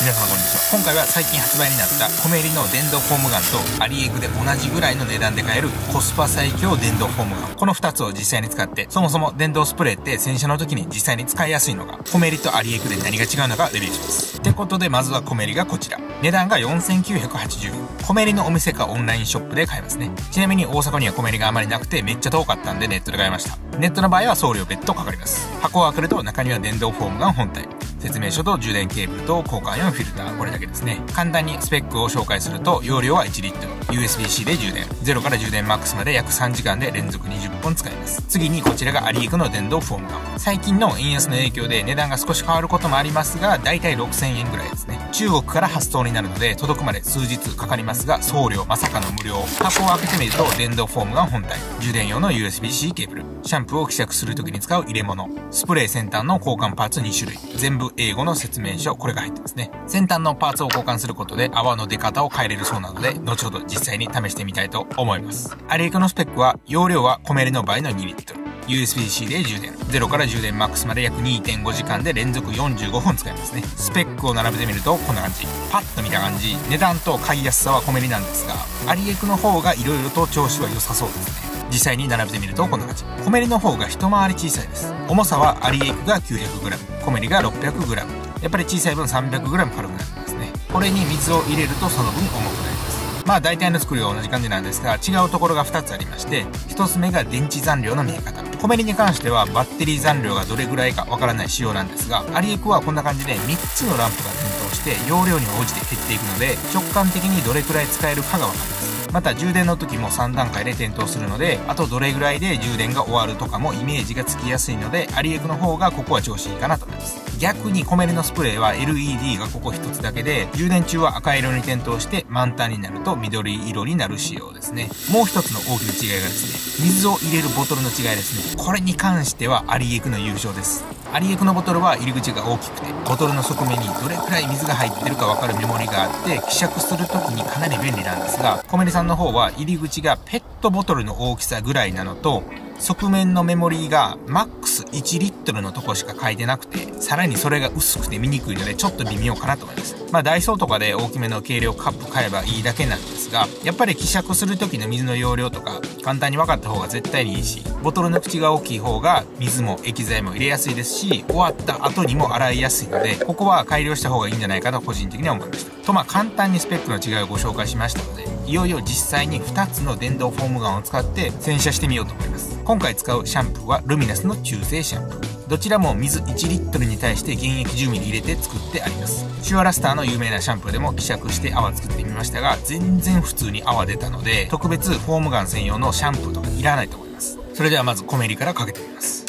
皆様こんにちは。今回は最近発売になったコメリの電動フォームガンとアリエクで同じぐらいの値段で買えるコスパ最強電動フォームガン、この2つを実際に使って、そもそも電動スプレーって洗車の時に実際に使いやすいのがコメリとアリエクで何が違うのかレビューします。ってことでまずはコメリがこちら。値段が4980円。コメリのお店かオンラインショップで買えますね。ちなみに大阪にはコメリがあまりなくてめっちゃ遠かったんでネットで買いました。ネットの場合は送料別途かかります。箱を開けると中には電動フォームガン本体、説明書と充電ケーブルと交換用フィルター、これだけですね。簡単にスペックを紹介すると、容量は1リットル、USB-C で充電、0から充電マックスまで約3時間で連続20本使えます。次にこちらがアリエクの電動フォームガン。最近の円安の影響で値段が少し変わることもありますが、だいたい6000円ぐらいですね。中国から発送になるので届くまで数日かかりますが、送料まさかの無料。箱を開けてみると電動フォームガン本体、充電用の USB-C ケーブル、シャンプーを希釈する時に使う入れ物、スプレー先端の交換パーツ2種類、全部英語の説明書、これが入ってますね。先端のパーツを交換することで泡の出方を変えれるそうなので、後ほど実際に試してみたいと思います。アリエクのスペックは、容量はコメリの倍の2リットル。USB-C で充電。0から充電マックスまで約 2.5 時間で連続45分使えますね。スペックを並べてみるとこんな感じ。パッと見た感じ、値段と買いやすさはコメリなんですが、アリエクの方が色々と調子は良さそうですね。実際に並べてみるとこんな感じ。コメリの方が一回り小さいです。重さはアリエクが 900g、コメリが 600g。やっぱり小さい分 300g 軽くなるんですね。これに水を入れるとその分重くなります。まあ大体の作りは同じ感じなんですが、違うところが2つありまして、1つ目が電池残量の見え方。コメリに関してはバッテリー残量がどれぐらいかわからない仕様なんですが、アリエクはこんな感じで3つのランプが点灯して容量に応じて減っていくので、直感的にどれくらい使えるかがわかります。また充電の時も3段階で点灯するので、あとどれぐらいで充電が終わるとかもイメージがつきやすいので、アリエクの方がここは調子いいかなと思います。逆にコメリのスプレーは LED がここ1つだけで、充電中は赤色に点灯して満タンになると緑色になる仕様ですね。もう一つの大きな違いがですね、水を入れるボトルの違いですね。これに関してはアリエクの優勝です。アリエクのボトルは入り口が大きくて、ボトルの側面にどれくらい水が入ってるかわかるメモリがあって、希釈する時にかなり便利なんですが、コメリさんの方は入り口がペットボトルの大きさぐらいなのと、側面のメモリーがマックス1リットルのとこしか書いてなくて、さらにそれが薄くて見にくいのでちょっと微妙かなと思います。まあダイソーとかで大きめの軽量カップ買えばいいだけなんですが、やっぱり希釈する時の水の容量とか簡単に分かった方が絶対にいいし、ボトルの口が大きい方が水も液剤も入れやすいですし、終わった後にも洗いやすいので、ここは改良した方がいいんじゃないかと個人的には思いました。とまあ簡単にスペックの違いをご紹介しましたので、いよいよ実際に2つの電動フォームガンを使って洗車してみようと思います。今回使うシャンプーはルミナスの中性シャンプー。どちらも水1リットルに対して原液10ミリ入れて作ってあります。シュアラスターの有名なシャンプーでも希釈して泡作ってみましたが、全然普通に泡出たので、特別フォームガン専用のシャンプーとかいらないと思います。それではまずコメリからかけてみます。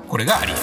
これがアリエク。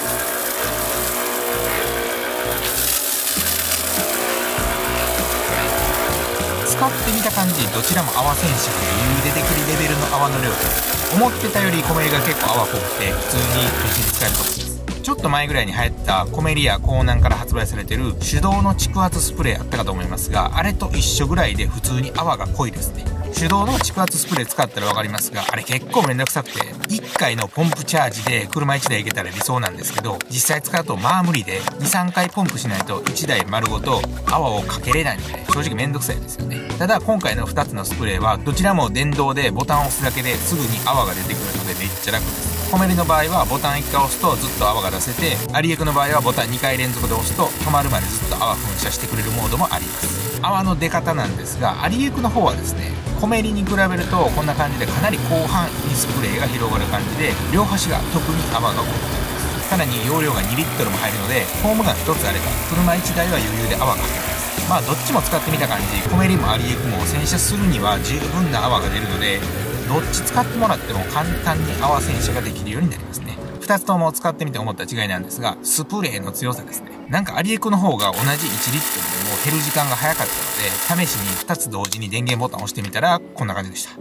使ってみた感じ、どちらも泡洗車が余裕でできるレベルの泡の量です。思ってたよりコメリが結構泡濃くて普通に無事に使えると思います。ちょっと前ぐらいに流行ったコメリやコーナンから発売されてる手動の蓄圧スプレーあったかと思いますが、あれと一緒ぐらいで普通に泡が濃いですね。手動の蓄圧スプレー使ったら分かりますが、あれ結構めんどくさくて、1回のポンプチャージで車1台いけたら理想なんですけど、実際使うとまあ無理で 2,3 回ポンプしないと1台丸ごと泡をかけれないので、正直めんどくさいですよね。ただ今回の2つのスプレーはどちらも電動でボタンを押すだけですぐに泡が出てくるのでめっちゃ楽です。コメリの場合はボタン1回押すとずっと泡が出せて、アリエクの場合はボタン2回連続で押すと止まるまでずっと泡噴射してくれるモードもあります。泡の出方なんですが、アリエクの方はですね、コメリに比べるとこんな感じでかなり広範囲にスプレーが広がる感じで、両端が特に泡が多くなります。さらに容量が2リットルも入るので、フォームガン1つあれば車1台は余裕で泡がかけます。まあどっちも使ってみた感じ、コメリもアリエクも洗車するには十分な泡が出るので、どっち使ってもらっても簡単に泡洗車ができるようになりますね。2つとも使ってみて思った違いなんですが、スプレーの強さですね。なんかアリエクの方が同じ1リットルでも減る時間が早かったので、試しに2つ同時に電源ボタンを押してみたらこんな感じでした。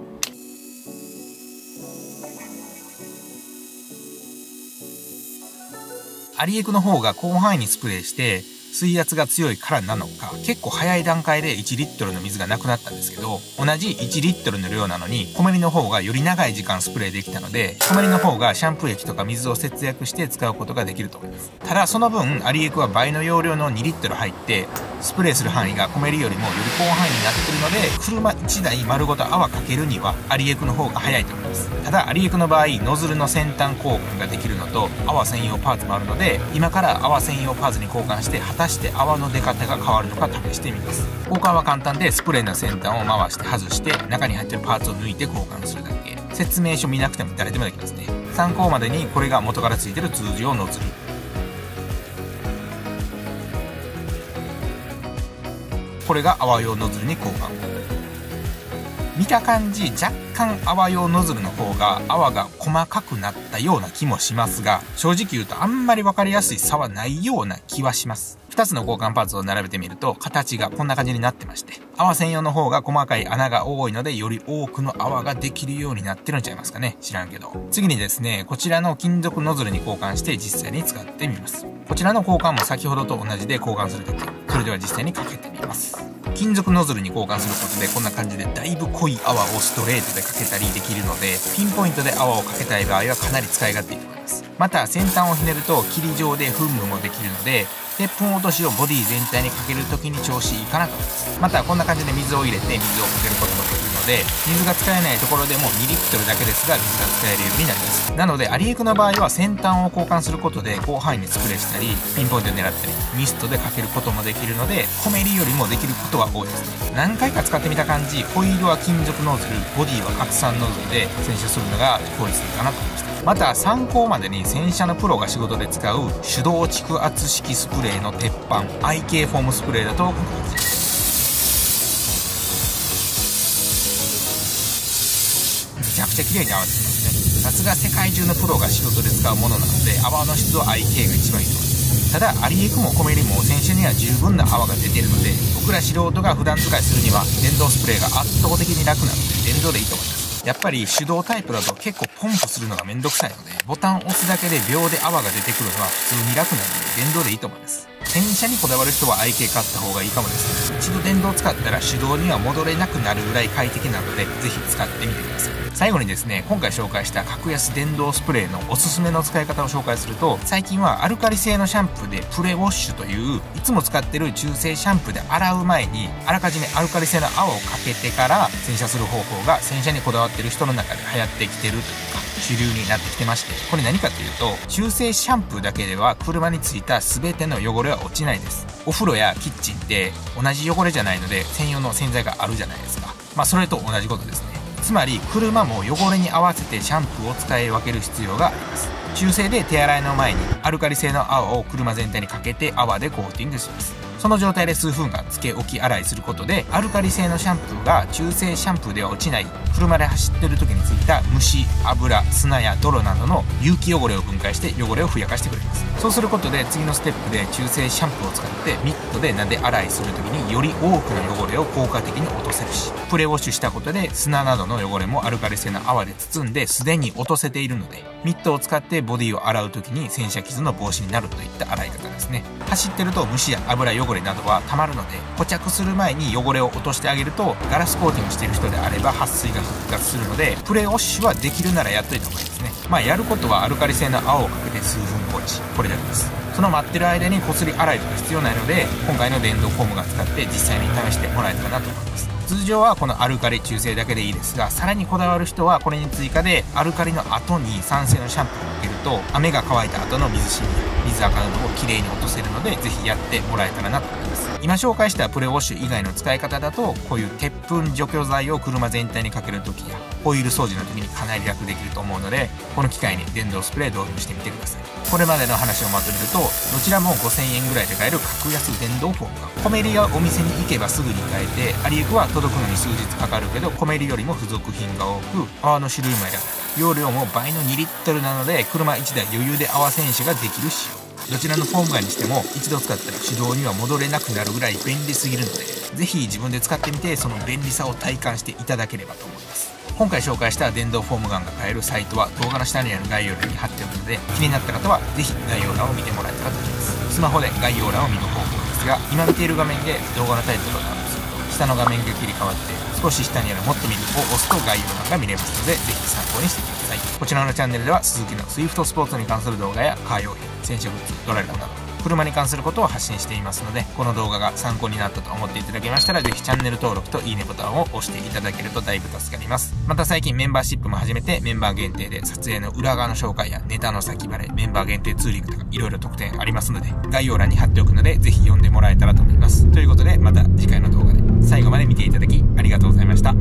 アリエクの方が広範囲にスプレーして、水圧が強いからなのか、結構早い段階で1リットルの水がなくなったんですけど、同じ1リットルの量なのに、コメリの方がより長い時間スプレーできたので、コメリの方がシャンプー液とか水を節約して使うことができると思います。ただその分、アリエクは倍の容量の2リットル入って、スプレーする範囲がコメリよりもより広範囲になっているので、車1台丸ごと泡かけるにはアリエクの方が早いと思います。ただアリエクの場合、ノズルの先端交換ができるのと、泡専用パーツもあるので、今から泡専用パーツに交換して、果たして泡の出方が変わるのか試してみます。交換は簡単で、スプレーの先端を回して外して、中に入っているパーツを抜いて交換するだけ。説明書見なくても誰でもできますね。参考までにこれが元からついている通常ノズル。これが泡用ノズルに交換。見た感じ、若干泡用ノズルの方が泡が細かくなったような気もしますが、正直言うとあんまり分かりやすい差はないような気はします。2つの交換パーツを並べてみると、形がこんな感じになってまして、泡専用の方が細かい穴が多いので、より多くの泡ができるようになってるんちゃいますかね。知らんけど。次にですね、こちらの金属ノズルに交換して実際に使ってみます。こちらの交換も先ほどと同じで交換するだけ。それでは実際にかけてみます。金属ノズルに交換することでこんな感じでだいぶ濃い泡をストレートでかけたりできるので、ピンポイントで泡をかけたい場合はかなり使い勝手いいと思います。また先端をひねると霧状で噴霧もできるので、鉄粉落としをボディ全体にかけるときに調子いいかなと思います。またこんな感じで水を入れて水をかけることもできるので、水が使えないところでも2リットルだけですが水が使えるようになります。なのでアリエクの場合は先端を交換することで広範囲にスプレーしたり、ピンポイントで狙ったり、ミストでかけることもできるので、コメリよりもできることは多いですね。何回か使ってみた感じ、ホイールは金属ノズル、ボディは拡散ノズルで洗車するのが効率いいかなと思いました。また参考までに洗車のプロが仕事で使う手動蓄圧式スプレーの鉄板 IK フォームスプレーだとこの感じです。めちゃくちゃ綺麗に泡つきますね。さすが世界中のプロが仕事で使うものなので、泡の質は IK が一番いいと思います。ただアリエクもコメリも洗車には十分な泡が出ているので、僕ら素人が普段使いするには電動スプレーが圧倒的に楽なので電動でいいと思います。やっぱり手動タイプだと結構ポンプするのがめんどくさいので、ボタンを押すだけで秒で泡が出てくるのは普通に楽なので電動でいいと思います。洗車にこだわる人は IK 買った方がいいかもですね。一度電動を使ったら手動には戻れなくなるぐらい快適なので、ぜひ使ってみてください。最後にですね、今回紹介した格安電動スプレーのおすすめの使い方を紹介すると、最近はアルカリ性のシャンプーでプレウォッシュといういつも使ってる中性シャンプーで洗う前にあらかじめアルカリ性の泡をかけてから洗車する方法が洗車にこだわってる人の中で流行ってきてるというか主流になってきてまして、これ何かというと、中性シャンプーだけでは車についた全ての汚れは落ちないです。お風呂やキッチンって同じ汚れじゃないので専用の洗剤があるじゃないですか。それと同じことですね。つまり車も汚れに合わせてシャンプーを使い分ける必要があります。中性で手洗いの前にアルカリ性の泡を車全体にかけて泡でコーティングします。その状態で数分間つけ置き洗いすることで、アルカリ性のシャンプーが中性シャンプーでは落ちない車で走ってる時についた虫、油、砂や泥などの有機汚れを分解して汚れをふやかしてくれます。そうすることで次のステップで中性シャンプーを使ってミットで撫で洗いする時により多くの汚れを効果的に落とせるし、プレウォッシュしたことで砂などの汚れもアルカリ性の泡で包んですでに落とせているので、ミットを使ってボディを洗う時に洗車傷の防止になるといった洗い方ですね。走ってると虫や油汚れなどはたまるので、固着する前に汚れを落としてあげると、ガラスコーティングしている人であれば撥水が復活するので、プレウォッシュはできるならやっといた方がいいですね。やることはアルカリ性の泡をかけて数分放置、これだけです。その待ってる間にこすり洗いとか必要ないので、今回の電動フォームガン使って実際に試してもらえたらなと思います。通常はこのアルカリ中性だけでいいですが、さらにこだわる人はこれに追加でアルカリの後に酸性のシャンプーをかけると、雨が乾いた後の水しみや水垢などをきれいに落とせるので、ぜひやってもらえたらなと思います。今紹介したプレウォッシュ以外の使い方だと、こういう鉄粉除去剤を車全体にかけるときやホイール掃除の時にかなり楽できると思うので、この機会に電動スプレー導入してみてください。これまでの話をまとめると、どちらも5000円ぐらいで買える格安電動フォームガン。コメリやお店に行けばすぐに買えて、アリエクは届くのに数日かかるけど、コメリよりも付属品が多く、泡の種類も選べる。容量も倍の2リットルなので、車1台余裕で泡洗車ができる仕様。どちらのフォームガンにしても一度使ったら手動には戻れなくなるぐらい便利すぎるので、ぜひ自分で使ってみてその便利さを体感していただければと思います。今回紹介した電動フォームガンが買えるサイトは動画の下にある概要欄に貼っておくので、気になった方はぜひ概要欄を見てもらえたらと思います。スマホで概要欄を見る方法です。ですが、今見ている画面で動画のタイトルをタップすると下の画面が切り替わって少し下にあるもっと見るを押すと概要欄が見れますので、ぜひ参考にしてください。こちらのチャンネルではスズキのスイフトスポーツに関する動画やカー用品、洗車グッズ、ドライブなど車に関することを発信していますので、この動画が参考になったと思っていただけましたら、ぜひチャンネル登録といいねボタンを押していただけるとだいぶ助かります。また最近メンバーシップも始めて、メンバー限定で撮影の裏側の紹介やネタの先バレ、メンバー限定ツーリングとかいろいろ特典ありますので、概要欄に貼っておくので、ぜひ読んでもらえたらと思います。ということで、また次回の動画で最後まで見ていただきありがとうございました。